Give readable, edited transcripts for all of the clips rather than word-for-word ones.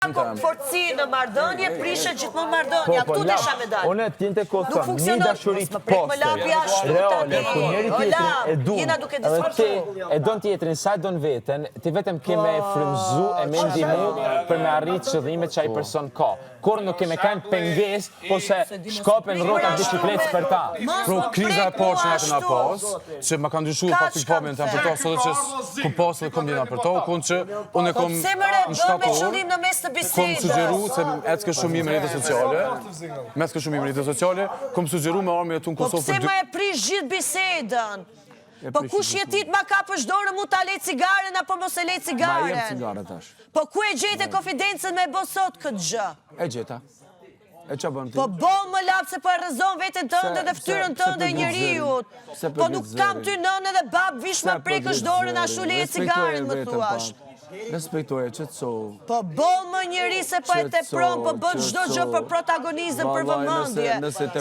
Forci në marrëdhënie, prishet gjithmonë marrëdhënia, këtu desha me dalë. Unë tinte kohë Nuk thëmë, një funksionon, dashurit më prek më lapja ashtu reale, ku njeri tjetrin e dun, jena duke edhe ti e don tjetrin, sa e don veten, ti vetëm ke me frymzu e me ndihmu për me arrit qëllimet që ai person ka. Kur nuk keme kanë penges, po se shkopen rrota bicikletës për ta. Pro kriza e parë që na kena pas, që ma kanë ndryshuar partikipamjen të për to, sot që ku pas dhe kom dina për to, kun që unë e kom në 7 orë, kom sugjeru se ecke shumë mirë me rrjetet sociale, kom sugjeru me armë jetu në Kosovë për 2... Po pse ma e prish gjithë bisedën? Po kush jetit ma ka për shdore mu ta le cigaren apo mos e le cigaren? Ma jem cigare tash. Po ku e gjete konfidencën me bo sot këtë gjë? E gjeta. E qa bën ti? Po bol më lapë se po e rëzon vetën tënde dhe ftyrën tënde njeriut. Po nuk kam ty nënë dhe babë vish më prekë shdore ashtu le cigaren më thuash. Respektoje, qëtëso. Po bol më njeri se po e te pron, po bën çdo gjë për protagonizëm, për vëmendje.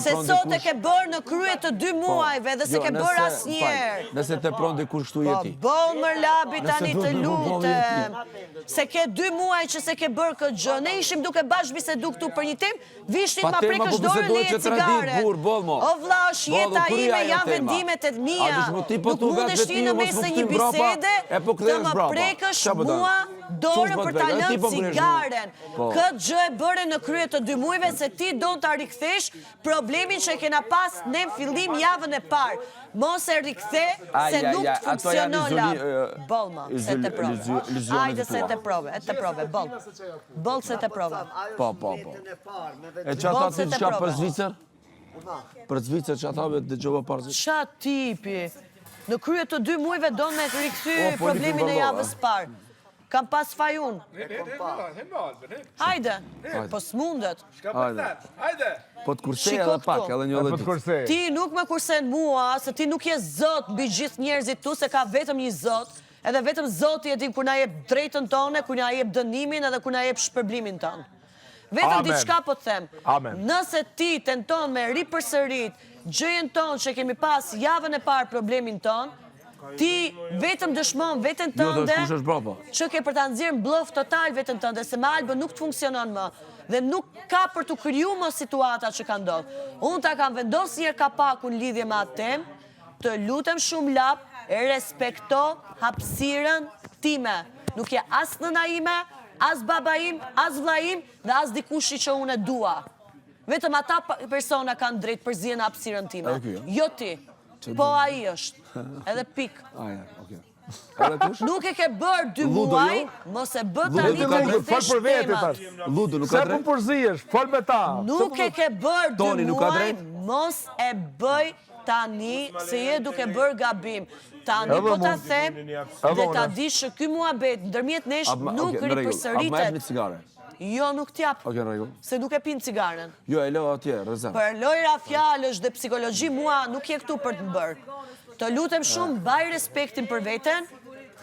Se sot e ke bërë në krye të 2 muajve dhe se ke bërë asnjëherë. Nëse te pron dikush këtu jeti. Po bol më labi tani të lutem. Se ke 2 muaj që se ke bërë këtë gjë. Ne ishim duke bashkë bisedu këtu për një temë, vishtit ma prekësh dorën le cigare. O vlla, është jeta ime, janë vendimet e mia. Nuk mundesh ti në mes të një bisede të më prekësh dorën për ta lënë cigaren. Këtë gjë e bëre në krye të 2 muajve se ti do ta rikthesh problemin që kena pas në fillim javën e parë. Mos e rikthe se nuk funksionon la. Bollma, se te prove. Hajde se te prove, e te prove, boll. Boll se te prove. Po. E që ata ti shka për Zvicër? Për Zvicër që ata dhe gjova për Zvicër? Qa tipi? Në krye të 2 muajve do me të rikëthy problemin e javës parë. Kam pas fajun. Hajde, po s'mundet. Po të kursej edhe pak, edhe një lëgjit. Ti nuk me kursen mua, se ti nuk je zot mbi gjithë njerëzit tu, se ka vetëm një zot, edhe vetëm zoti e din kur na jep drejtën tonë, kur na jep dënimin edhe kur na jep shpërblimin tonë. Vetëm diçka po të them. Nëse ti tenton me ripërsërit gjëjen tonë që kemi pas javën e parë problemin tonë, ti vetëm dëshmon veten tënde që ke për ta nxjerrë mbllof total veten tënde, se me Albën nuk të funksionon më dhe nuk ka për të kriju më situata që ka ndodhur. Unë ta kam vendosur një kapakun lidhje me atë temë, të lutem shumë lap, e respekto hapësirën time. Nuk je as nëna ime, as baba im, as vlla im dhe as dikushi që unë e dua. Vetëm ata persona kanë drejt për zjen hapësirën time. Jo ti. Po ai është. Edhe pik. Nuk e ke bërë 2 muaj, mos e bë tani të rikthesh temat. Ludo nuk ka drejt. Se po përzihesh, fol me ta. Nuk e ke bërë 2 muaj, mos e bëj tani se je duke bërë gabim. Tani po ta them dhe ta dish që ky muhabet ndërmjet nesh nuk ripërsëritet. Jo, nuk t'jap, se nuk e pinë cigaren. Jo, e lo atje, rëzën. Për lojra fjallësh dhe psikologji mua nuk je këtu për të më bërë. Të lutem shumë, baj respektin për veten,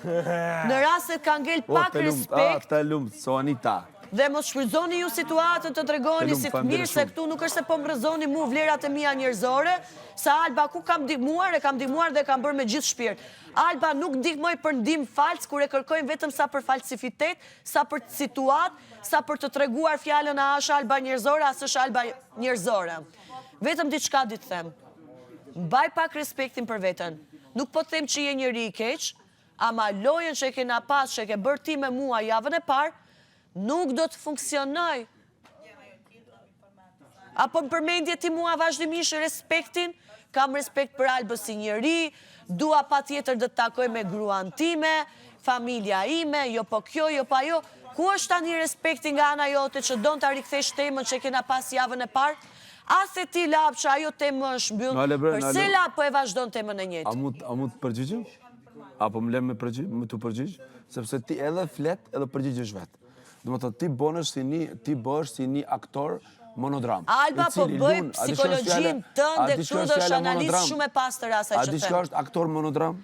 në raset ka ngell pak respekt. Të lumë, so Anita. Dhe mos shfrytëzoni ju situatën të tregoni si të mirë se këtu nuk është se po më rëzoni mu vlerat e mia njerëzore, se Alba ku kam ndihmuar, e kam ndihmuar dhe kam bërë me gjithë shpirt. Alba nuk ndihmoj për ndihmë fals, kur e kërkojmë vetëm sa për falsifitet, sa për situat, sa për të treguar fjalën a është Alba njerëzore, as është Alba njerëzore. Vetëm diçka di të them. Mbaj pak respektin për veten. Nuk po them që je njeri i keq, ama lojën që e kena pas, që e ke bërë ti me mua javën e parë, nuk do të funksionoj. Apo më përmendje ti mua vazhdimisht respektin, kam respekt për Albën si njeri, dua pa tjetër dhe të takoj me gruan time, familja ime, jo po kjo, jo pa jo. Ku është tani respekti nga ana jote që do në të rikthesh temën që kena pas javën e parë? Ase ti lap që ajo temë është mbyllë, përse lap po e vazhdon temën e njëjtë? A mu të përgjigjim? Apo më lem me të përgjigj? Sepse ti edhe flet edhe përgjigjesh vetë. Dhe më të ti bësh si një aktor monodram. Alba po bëj psikologjin tënde, këtu dhe është analizë shumë e pastër asaj që them. A di shka është aktor monodram?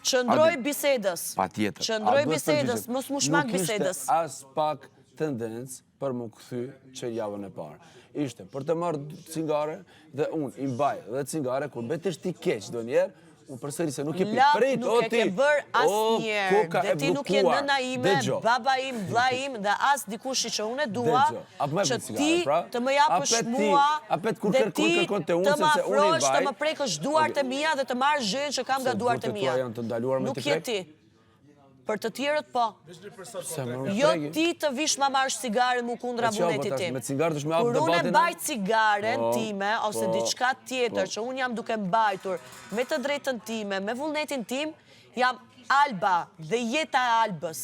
Qëndroj bisedës. Pa tjetër. Qëndroj bisedës, mos mu shmak bisedës. Nuk ishte as pak tendencë për më këthy që javën e parë. Ishte për të marrë cigare dhe unë i mbaj dhe cigare, kur betisht ti keq do njerë, Unë përsëri se nuk e pi. Lap Prit, nuk e ke bërë asnjëherë. Dhe ti nuk je nëna ime, baba im, vlla im dhe as dikush që unë e dua, që ti të më japësh mua dhe ti të më afrosh, të më prekësh duart e mia dhe të marrësh gjën që kam nga duart e mia. Nuk je ti. Për të tjerët po. Jo ti të vish ma marrësh cigaren mu kundra vullnetit tim. Kur unë e mbaj cigaren time, ose diçka tjetër që unë jam duke mbajtur me të drejtën time, me vullnetin tim, jam Alba dhe jeta e Albës.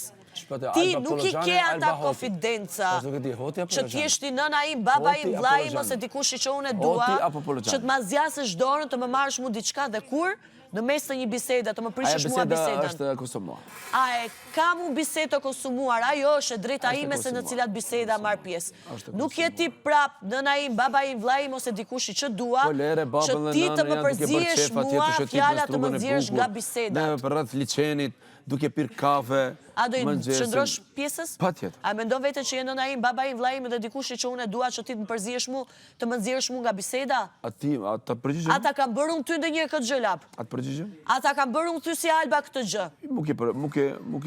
Ti nuk i ke ata konfidenca që t'jeshti nëna im, baba im, vlla im, ose dikushi që unë e dua, që t'ma zjasësh dorën, të më marrësh mu diçka dhe kur, në mes të një biseda, të më prishësh mua bisedën. Aja biseda është konsumuar. A e kam unë biseda konsumuar, ajo është e drejta ime se në cilat biseda marr pjesë. Nuk je ti prap, nëna im, baba im, vlla im, ose dikushi që dua, që ti të më përzihesh mua, fjala të më nxjerrësh nga bisedat. Ne për rreth liçenit, duke pir kafe. A do i qëndrosh pjesës? Patjetër. A mendon veten që je nëna im, baba im, vlla im dhe dikushi që unë e dua që ti të më përzihesh mua, të më nxjerrësh mua nga biseda? Ata përgjigjem? Ata kam bërë unë ty ndonjëherë këtë gjë lap. Atë përgjigjem? Ata kam bërë unë ty si Alba këtë gjë. Nuk e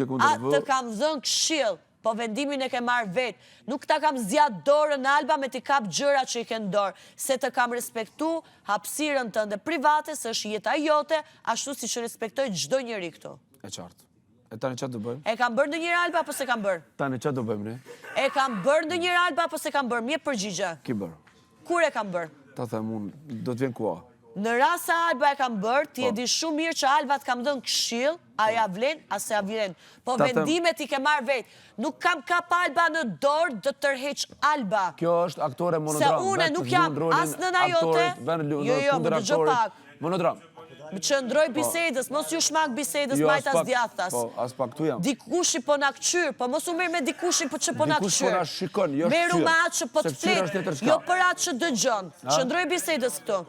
kundër vë. Atë kam dhënë këshill, po vendimin e ke marrë vetë. Nuk ta kam zjat dorën Alba me t'i kap gjërat që i ke në dorë, se të kam respektu hapësirën tënde private, se është jeta jote, ashtu si që respektoj çdo njeri këtu. E qartë. E tani çfarë do bëjmë? E kam bërë ndonjëherë Alba apo se kam bërë? Tani çfarë do bëjmë ne? E kam bërë ndonjëherë Alba apo se kam bërë? Mje përgjigje. Ki bërë? Kur e kam bërë? Ta them unë, do të vjen kua. Në rast se Alba e kam bërë, ti e di shumë mirë që Alba të kam dhënë këshill, a ja vlen, a se ja vlen. Po vendimet i ke marrë vetë. Nuk kam kap Alba në dorë dë tërheq Alba. Kjo është aktore monodram. Se une nuk jam as nëna jote. Jo, më dëgjoj pak. Monodram. Më qëndroj bisedës, mos ju shmak bisedës majtas djathtas. Po, as pak tu jam. Dikushi po na këqyr, po mos u merr me dikushin që po na këqyr. Dikush po na shikon, jo shqyr. Meru me atë që po të flet, jo për atë që dëgjon. Qëndroj bisedës këtu.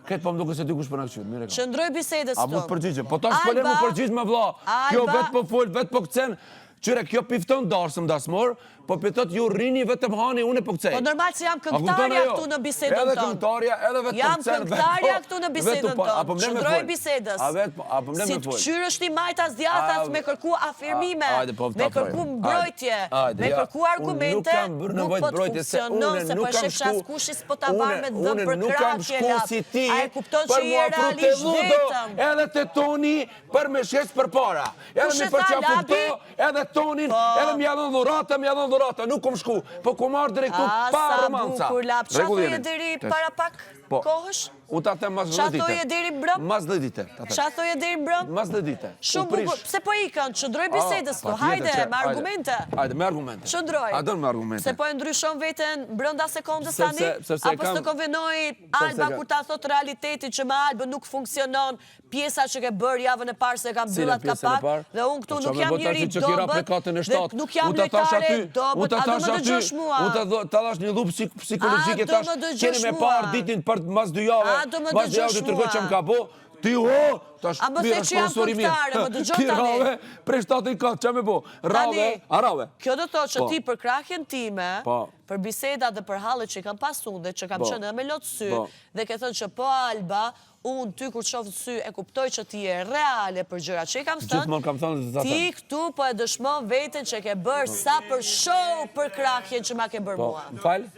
Këtë po më duke se dikush po na këqyr, mire ka. Qëndroj bisedës këtu. A mu të përgjigjem, po tash po le mu përgjigj me vlla. Kjo vetë po fol, vetë po këcen. Qyre, kjo pifton darsëm dasmor, po pëtot ju rrini vetëm hani, unë e po këcej. Po normal që jam këngtarja këtu në bisedën tonë. Edhe këngtarja, edhe vetëm jam këngtarja këtu në bisedën tonë. Qëndroj bisedës. Si të qyrësht i majtas djathas me kërku afirmime, me kërku mbrojtje, me kërku argumente, nuk po të funksionon, se po shef qas kushis po ta varë me dhëm për krakje lap. A e kupton që je realisht vetëm. Edhe të toni për me shes për para. Edhe tonin, edhe mjallon dhurata, nuk kom shku, po kom marrë drejtu pa romanca. Sa bukur lap, qato je deri para pak kohësh? U ta them mas 10 dite. Qato je deri mbrëm? Mas 10 dite. Qato je deri mbrëm? Mas 10 dite. Shumë bukur, pse po ikën, qëndroj bisedës tu, hajde, me argumente. Hajde, me argumente. Qëndroj. A dën me argumente. Se po e ndryshon veten brënda sekondës tani, apo së të konvenoj Alba kur ta thot realitetin që me Alba nuk funksionon, pjesa që ke bërë javën e parë se kam byllat kapak, dhe unë këtu nuk jam njëri dobët, dhe nuk jam lojtare dobët, a do më dëgjosh mua? Unë ta dhash një lup psikologjike tash, qeni me parë ditin për mas 2 javë, mas 2 javë të tërgoj që më ka bo, ti ho, tash a më se që jam këngtare, më dëgjon tani. Rave, prej 7 ka, që me bo, rave. Kjo do të që ti për krahjen time, për biseda dhe për hallet që i kam pasun dhe që kam qenë me lot sy, dhe ke thënë që po Alba, unë ty kur qoftë sy e kuptoj që ti e reale për gjërat që i kam thënë, ti këtu po e dëshmon veten që ke bërë sa për show për krahjen që ma ke bërë mua. Më falë?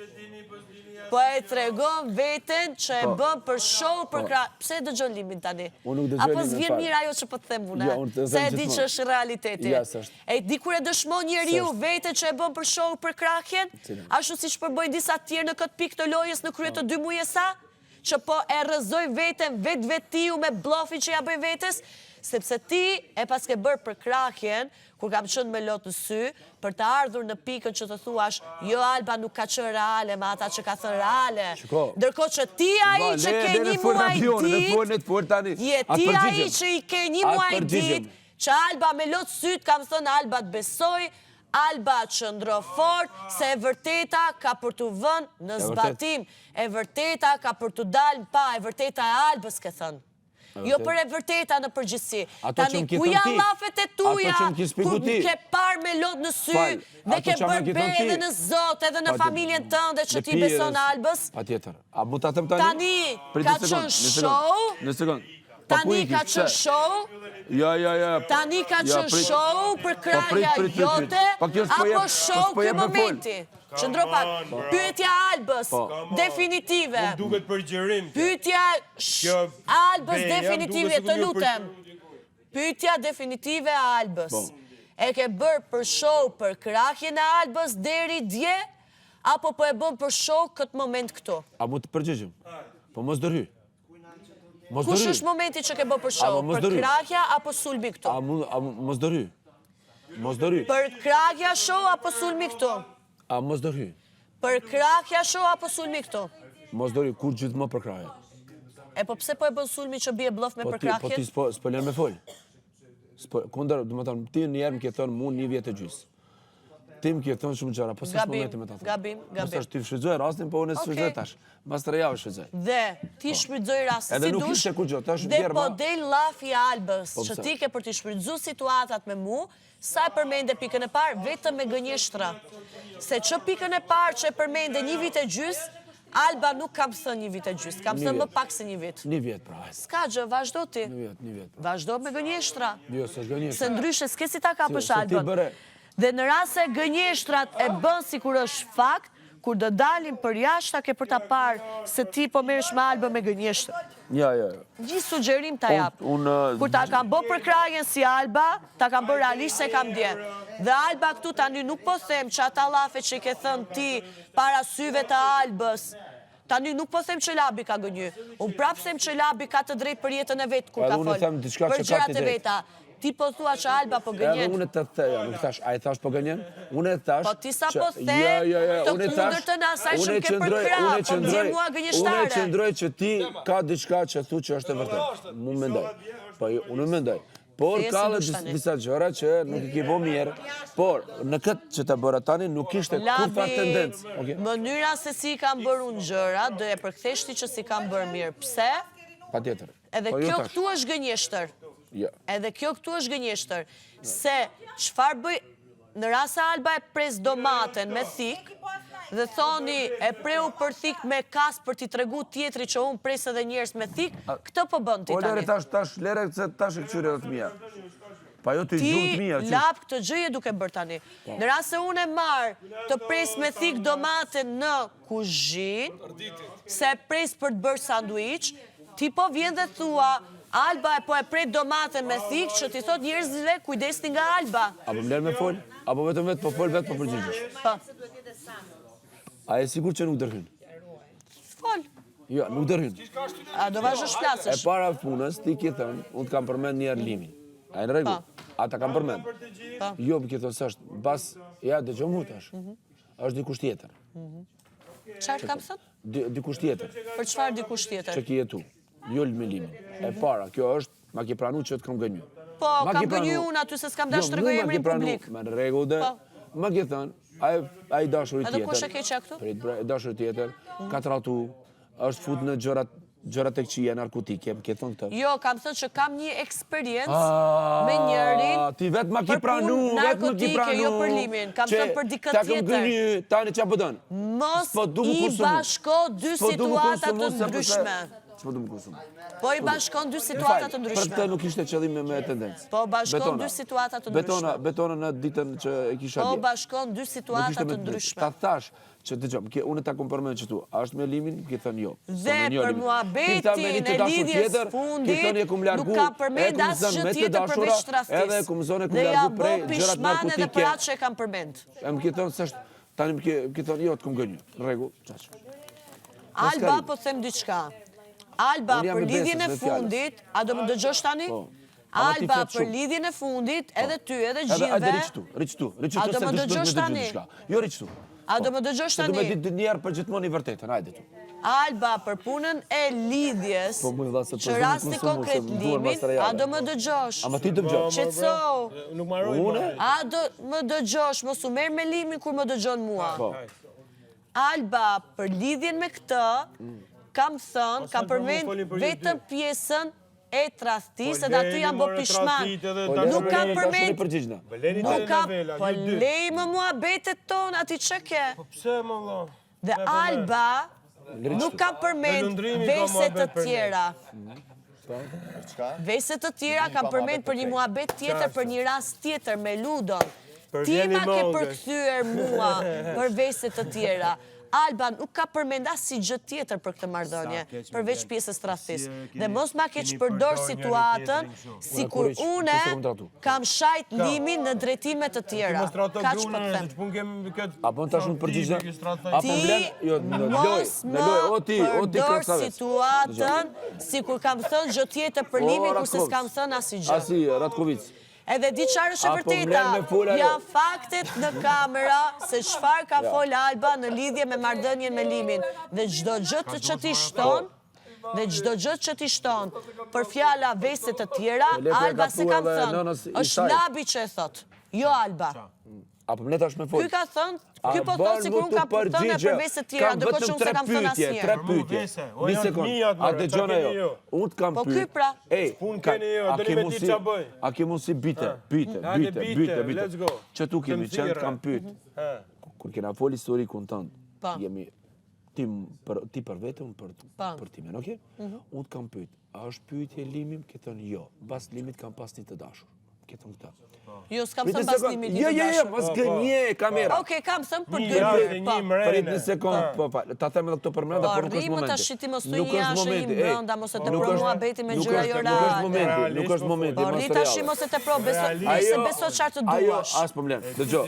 Po e tregon veten që e bën për show për krahjen. Pse e dëgjon limin tani? Apo s'vjen mirë ajo që po të them unë? Se e di që është realiteti. E di kur e dëshmon njeriu veten që e bën për show për krahjen, ashtu siç përbëjnë disa të tjerë në këtë pikë të lojës në krye të 2 mujesa, që po e rrëzoj veten vetiu me blofin që ja bëj vetes, sepse ti e pas ke bërë për krahjen, kur kam qënë me lot në sy, për të ardhur në pikën që të thuash, jo Alba nuk ka qënë reale, ma ata që ka thënë reale. Ndërko që ti ai që ke një muaj dit, je ti ai që i ke një muaj dit, që Alba me lot syt kam thënë Alba të besoj, Alba qëndro fort, se e vërteta ka për të vënë në zbatim, e vërteta ka për të dalë pa, e vërteta e Albës ke thënë. Jo për e vërteta në përgjithësi. Tani ku janë lafet e tuja, kur ke parë me lot në sy, dhe ke bërë bejë edhe në Zot, edhe në familjen tënde që ti beson Albës. Pa tjetër. A mu ta them tani? Tani, ka qënë show. Në sekund. Tani ka qenë show? Tani ka qenë show për krahja jote apo show ky momenti? Qëndro pak, pyetja Albës, definitive. Duket për gjërim. Pyetja Albës definitive, të lutem. Pyetja definitive e Albës. E ke bërë për show për krahjen e Albës deri dje, apo po e bën për show këtë moment këtu? A mu të përgjigjëm? Po mos dërhy. Kush është momenti që ke bërë për show? Për krahja apo sulmi këtu? A mos dërhy. Mos dërhy. Për krahja show apo sulmi këtu? A mos dërhy. Për krahja show apo sulmi këtu? Mos dërhy, kur gjithë më për krahja. E po pse po e bën sulmi që bie bllaf me për krahjen? Po ti s'po lën me fol. Kundër, do të thonë, ti një herë më ke thënë mu 1 vjet e gjys. Ti më ke thënë shumë gjëra, po s'është momenti me ta thënë. Gabim. Mos tash ti shfrytëzoj rastin, po unë shfrytëzoj tash. Mbas 3 javë shfrytëzoj. Dhe ti shfrytëzoj rastin si dush. Edhe nuk ishte kur gjë, tash Dhe vjerë po ma. del llafi i Albës, që ti ke për të shfrytëzuar situatat me mu, sa e përmende pikën e parë vetëm me gënjeshtra. Se që pikën e parë që e përmende 1 vit e gjys, Alba nuk kam thënë 1 vit e gjys, kam thënë më pak se 1 vit. 1 vjet pra. Ska gjë, vazhdo ti. 1 vjet. Vazhdo me gënjeshtra. Jo, s'është gënjeshtra. Se ndryshe s'ke si ta kapësh Se ti Albën. bëre. Dhe në rast se gënjeshtrat e bën si kur është fakt, kur do dalim për jashtë ke për ta parë se ti po merresh me Albën me gënjeshtër. Ja. Gjithë sugjerim ta jap. Kur ta kam bë për krahjen si Alba, ta kam bë realisht se kam dje. Dhe Alba këtu tani nuk po them që ata llafe që i ke thënë ti para syve të Albës, tani nuk po them që Labi ka gënjy. Unë prapë them që Labi ka të drejtë për jetën e vet kur ka Unë them diçka fol. që Për ka gjërat të e drejtë. veta. Ti po thua që Alba po gënjen. Edhe unë të thëja, nuk thash, a e thash po gënjen? Unë e thash... Po ti sa po the, të unë e kundër thash- të në asaj unë shumë e ke për qëndroj- krah, unë e po qëndroj- t'je mua gënjeshtare. Unë e qëndroj që ti ka diçka që thu që është e vërtet. Mu mendoj. Po unë mendoj. Por Thjesht ka e dhe dush tani. disa gjëra që nuk i ke bo mirë, por në këtë që të bëra tani nuk ishte kur fa tendencë. Labi, mënyra se si kam bërë unë gjëra, do e përktheshti që si kam bërë mirë. Pse? Pa tjetër. Edhe kjo këtu është gënjeshtër. Jo. Edhe kjo këtu është gënjeshtër. Se çfarë bëj, në rast se Alba e pres domaten me thik, dhe thoni e preu për thik me kas për t'i tregu tjetri që unë pres edhe njerëz me thik, këtë po bën ti Po lere tani. tash lere se tash e këqyre dhe të mija. Pa jo të i gjumë të mija. Ti lap këtë gjëje duke bërë tani. Në rast se unë e marr të pres me thik domaten në kuzhinë, se pres për të bërë sanduiç, ti po vjen dhe thua Alba e po e pret domaten me thik që ti thot njerëzve kujdesni nga Alba. Apo më lere me fol? Apo vetëm vetë po fol, vetë po përgjigjesh? Po, A e sigur që nuk dërhyn? fol. Jo, nuk dërhyn. A do vazhdosh E flasësh? para punës, ti ki thënë, unë të kam përmend një limin. A e në rregull? Ata kam përmend. Po. Jo, më ki thënë, s'është, bas, ja, dëgjoj mu tash. Është dikush tjetër. Çfarë kam thënë? Dikush tjetër, Për çfarë dikush që tjetër? ki jetu. Jo me limin. E para, kjo është, ma ki pranu që të kam gënyu. Po, Ma kam ki pranu- gënyu unë aty se s'kam dash Jo, tregoj mu ma ki emrin pranu, publik. Me në rregull dhe, Po. ma ki thënë, ai dashuri Edhe tjetër. kush e keqja këtu? Prit, bre, dashuri tjetër, ka tratu, është fut në gjërat tek qia narkotike, më ke thënë këtë. Jo, kam thënë që kam një eksperiencë me njërin. Ti vetë ma ki për pranu, punë vetë ma ki narkotike, pranu. jo për limin, kam thënë për dikë Ta kam tjetër. gënjë, tani qa pëdën. Mos i bashko dy situata të ndryshme. S'po du më konsumu. Po i bashkon dy situata të Për këtë ndryshme. nuk ishte qëllim me tendencë. Po bashkon Betona. dy situata të ndryshme. Betona në ditën që e kisha Po dje. bashkon dy Nuk situata ishte të me ndryshme. ta thash që dëgjoj, unë ta kom përmend që tu, a është me limin, ke thënë jo. Dhe për muhabetin e lidhjes fundit, nuk ka përmend asgjë tjetër përveç tradhtisë. Edhe ku më zonë ku Dhe ja largu bë prej gjërat pishmane dhe për narkotike. atë që e kam përmend. E më ke thënë se është tani më ke thënë jo të kom gënjë. Në rregull, çaq. Alba po them diçka. Alba Unë jam për me lidhjen e besës, me fjalës. fundit, a do më dëgjosh tani? Po. Ama ti Alba flet për shumë. lidhjen e fundit, edhe ty, edhe Edhe gjithëve. riqtu A do se më dëshmoj dëgjosh të dëgjoj tani? diçka. Jo riqtu. A do më dëgjosh Se du me tani? ditë njerë për gjithmonë i vërtetën, hajde tu. Alba për punën e lidhjes, Po, mu i dha se që po rasti zënë konsumu, konkret se më duhet limin, materiale. a do më dëgjosh? Ama ti dëgjoj. Qetso, Nuk marroj. Une? a do më dëgjosh, mos u merr me limin kur më dëgjon mua. Po. Alba për lidhjen me këtë, kam thënë, kam përmend folin për vetëm pjesën e tradhtisë, edhe aty janë bë more pishman. tradhtit edhe Po, tash Nuk me kam leni përmend, përgjigjna. Leni nuk kam, telenovela, po ju dy. lej më muhabetet tonë, ati që ke. Po pse më vëlla? Dhe Alba nuk kam përmend Në lëndrimi ka verset të muhabet për ne. tjera. Veset të tjera kam përmend për një muhabet tjetër, për një rast tjetër me Ludon. Ti ma ke përkthyer mua për veset të tjera. Alba nuk ka përmend asnjë gjë tjetër për këtë marrëdhënie, përveç pjesës tradhtisë. Dhe mos ma keq përdor situatën sikur unë kam shajt limin në drejtime të tjera. Kaç po them. Apo tash unë përgjigje. Apo blen, jo, Mos më përdor situatën sikur kam thënë gjë tjetër për limin kurse s'kam thënë asnjë gjë. Asi Ratkovic. Edhe di çfarë është e vërteta, janë faktet në kamera se çfarë ka fol Alba në lidhje me marrëdhënien me limin. Dhe çdo gjë që ti shton, për fjala vese të tjera, Alba se kam thënë, është labi që e thot, jo Alba. Apo më le tash me fol. Ky ka thënë, ky po thot sikur unë kam thënë për vese të tjera, ndërkohë që unë se kam thënë asnjëherë. Tre pyetje. Një sekond. A dëgjon ajo? Unë të kam pyet. Po ky pra. Ej, a ke mundsi bite. Let's go. Që tu kemi qenë të kam pyet. Kur kena fol historikun tënd, jemi ti për vete, unë për timen, okay? Unë të kam pyet. A është pyetje limim? Ke thënë jo. Mbas limit kam pas një të dashur. Ke thënë këtë. Jo, s'kam thënë pas limit një të dashur. Jo, mos gënje kamera. Okej, kam thënë për gënje. Prit një sekond, ta them edhe këto për mënda, por nuk është momenti. Tash ti mos thoni jashtë një brenda, mos e tepro muhabeti me gjëra jo reale. Nuk është momenti, Po rri tash mos e tepro, beso çfarë të duash. As problem. Dëgjoj.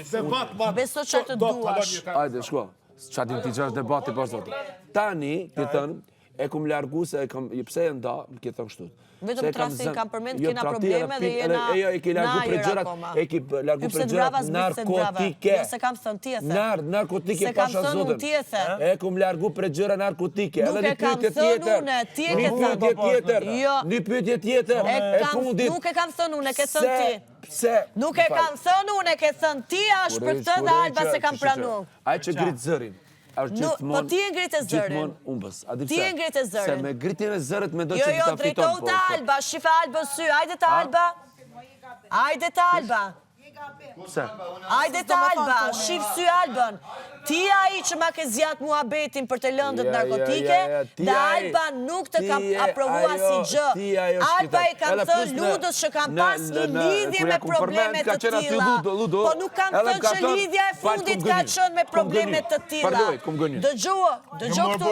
Beso çfarë të duash. Hajde, shko. Çfarë din ti gjash debati pas zoti. Tani, ti thën, e kum largu se pse e nda, ke thënë kështu. Vetëm trastin kam përmend kena probleme dhe jena e ke largu për gjërat, e ke largu për gjërat narkotike. Jo, se kam thënë ti e the. Narkotike pasha zotën. E kum largu për gjëra narkotike. Nuk e kam thënë unë, ti e ke thënë. Një pyetje tjetër, e fundit. Nuk e kam thënë unë, e ke thënë ti. Pse? Nuk e kam thënë unë, e ke thënë ti, është për këtë dhe Alba se kam pranuar. Ai që grit zërin. Po ti e ngrit e zërin. Gjithmonë umbës. Ti e ngrit e zërin. Se me gritjen e zërit me do që ti Jo, ta fiton. drejtohu të Alba, shife Alba sy, hajde të Alba. Hajde të Alba. Pse? Hajde të Alba, shif sy Albën. Ti ai që ma ke zjat muhabetin për të lëndët narkotike, dhe Alba nuk të kam aprovua si gjë. Alba i kam thënë Ludës që kam pas një lidhje me problemet të tilla. Po nuk kam thënë që lidhja e fundit ka qënë me problemet të tilla. Dëgjoj këtu.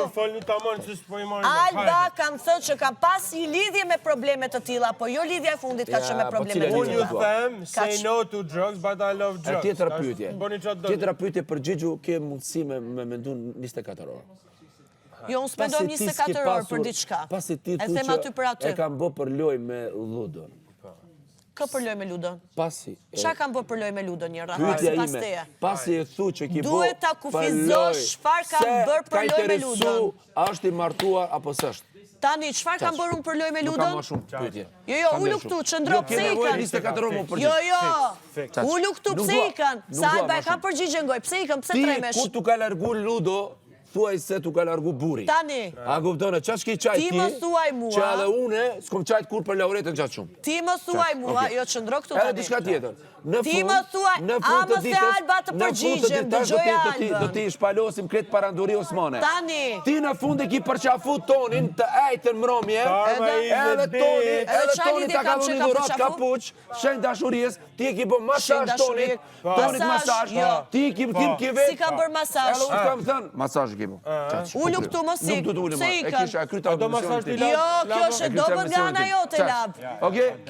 Alba kam thënë që kam pas një lidhje me problemet të tilla, po jo lidhja e fundit ka qënë me problemet të Unë ju tilla. them, say no to drugs, but I love drugs. Tjetëra pyetje për Gjigju ke mundësi me mendu 24 orë. Jo, unë s'mendoj 24 orë për diçka. Pasi ti E them aty për aty. e kam bë për loj me Ludon. Kë për loj me Ludon? Pasi. Qa kam bë për loj me Ludon një rrahë, Pyetja si pas ime. teje? Pasi e thu që ki bë. Duhet ta kufizosh çfarë kam bërë për loj me Ludon. A është i martuar apo s'është? Tani, çfarë kam bërë unë për loj me Nuk kam Ludon? më shumë pyetje. Jo, ulu këtu, qëndro, pse i kanë? 24 orë më përgjigj. Jo, ulu këtu, pse i kanë? Sa Alba e ka përgjigje ngoj, pse i kanë, pse tremesh? Ti, kur tu ka largu Ludo, thuaj se tu ka largu buri. Tani, A kuptone, qa shki qajt ti? Ti më thuaj mua. Që edhe une, s'kom qajt kur për lauretën gjatë shumë. ti më thuaj mua, jo qëndro këtu Edhe tani. diçka tjetër. Ti më thuaj, a më se Alba të përgjigjem, dëgjoj Albën. Do t'i shpalosim kretë paranduri Osmane. Tani. Ti në fund e ki përqafu tonin të ejtën mromje, Edhe toni ta ka dhuni dhurat kapuq, shenjë dashuries, ti e ki bë masazh tonit, tonit masazh, ti e ki vetë. Si kam bërë masazh? Edhe unë kam thënë, masazh ki bë. Ullu këtu mos Nuk du t'ullim, pse i e kanë? kisha kryta masazh ti Jo, kjo është e dobët nga ana jote, Lab.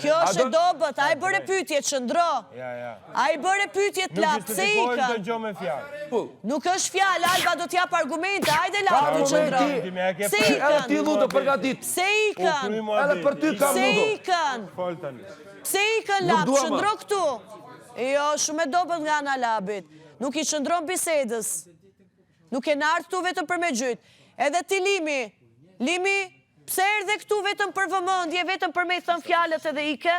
Kjo është e dobët, a i bërë pyetje qëndro. A i bërë pyetje të Lab, pse i kanë? Nuk është fjalë, Alba do t'jap argumente, hajde Lab të qëndro. Pse i Edhe ti kanë? Ludo përgatit. Pse i kanë? Edhe për ty kam Pse Ludo. i kanë? Pse i kanë Lab, dua, ma. qëndro këtu. Jo, shumë e dobët nga ana Labit. Nuk i qëndron bisedës. Nuk e nartë këtu vetëm për me gjytë. Edhe ti Limi, pse erdhe këtu vetëm për vëmendje, vetëm për me i thënë fjalët edhe ike?